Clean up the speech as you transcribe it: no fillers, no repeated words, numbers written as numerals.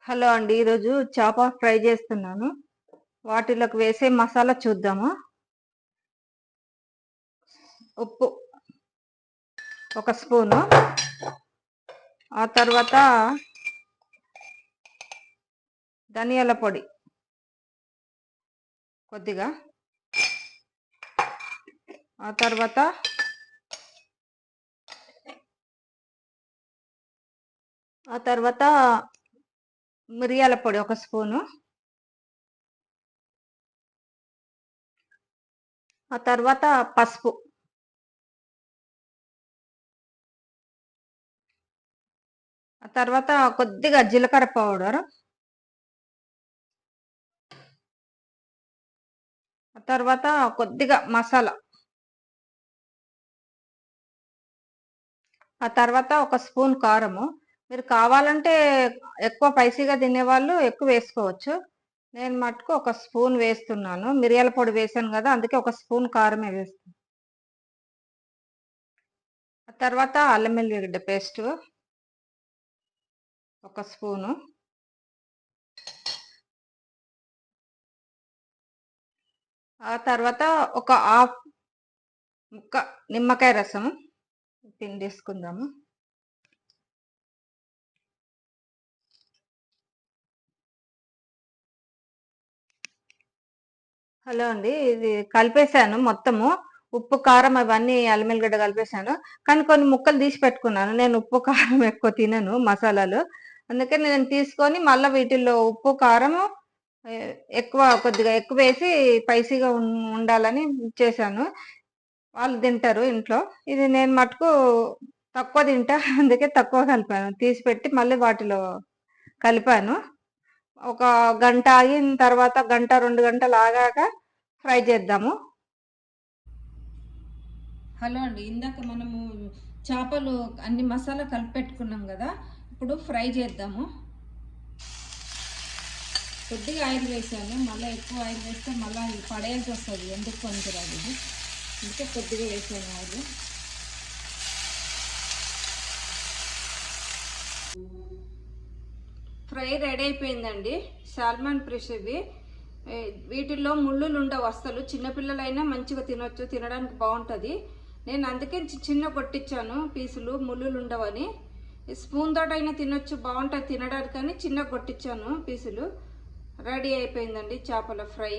Hello అండి, ఈరోజు చేప ఫ్రై చేస్తున్నాను. వాటిలోకి వేసే మసాలా చూద్దాము. ఉప్పు 1 స్పూను, ఆ తర్వాత ధనియాల పొడి కొద్దిగా, ఆ తర్వాత మిరియాల పొడి 1 స్పూను, ఆ తర్వాత పసుపు, ఆ తర్వాత కొద్దిగా జీలకర్ర పౌడర్, ఆ తర్వాత కొద్దిగా మసాలా, ఆ తర్వాత 1 స్పూన్ కారము. మీరు కావాలంటే ఎక్కువ స్పైసీగా తినేవాళ్ళు ఎక్కువ వేసుకోవచ్చు. నేను మటుకు 1 స్పూన్ వేస్తున్నాను. మిరియాల పొడి వేసాను కదా, అందుకే 1 స్పూన్ కారమే వేస్తాను. ఆ తర్వాత అల్లం వెల్లిగడ్డ పేస్ట్ 1 స్పూను, ఆ తర్వాత ఒక హాఫ్ ముక్క నిమ్మకాయ రసం పిండేసుకుందాము. హలో అండి, ఇది కలిపేసాను మొత్తము. ఉప్పు కారం అవన్నీ అల్లం వెల్లిగడ్డ కలిపేసాను. కానీ కొన్ని ముక్కలు తీసి పెట్టుకున్నాను. నేను ఉప్పు కారం ఎక్కువ తినను మసాలాలు, అందుకని నేను తీసుకొని మళ్ళీ వీటిల్లో ఉప్పు కారము కొద్దిగా ఎక్కువ వేసి స్పైసీగా ఉండాలని చేశాను. వాళ్ళు తింటారు ఇంట్లో, ఇది నేను మటుకు తక్కువ తింటా అందుకే తక్కువ కలిపాను. తీసి పెట్టి మళ్ళీ వాటిలో కలిపాను. ఒక గంట ఆగిన తర్వాత, గంట 2 గంటలు ఆగాక ఫ్రై చేద్దాము. హలో అండి, ఇందాక మనము చేపలు అన్ని మసాలా కలిపి పెట్టుకున్నాం కదా, ఇప్పుడు ఫ్రై చేద్దాము. కొద్దిగా ఆయిల్ వేసాను, మళ్ళీ ఎక్కువ ఆయిల్ వేస్తే మళ్ళీ పడేయాల్సి వస్తుంది, ఎందుకు పనికిరాదు ఇది, అందుకే కొద్దిగా వేసాను ఆయిల్. ఫ్రై రెడీ అయిపోయిందండి. సాల్మన్ ఫిష్ ఇవి. వీటిల్లో ముళ్ళులు ఉండవు అస్సలు. చిన్నపిల్లలైనా మంచిగా తినొచ్చు, తినడానికి బాగుంటుంది. నేను అందుకే చిన్న కొట్టించాను పీసులు, ముళ్ళులు ఉండవని. స్పూన్ తోటైనా తినొచ్చు, బాగుంటుంది తినడానికి, కానీ చిన్న కొట్టించాను పీసులు. రెడీ అయిపోయిందండి చేపల ఫ్రై.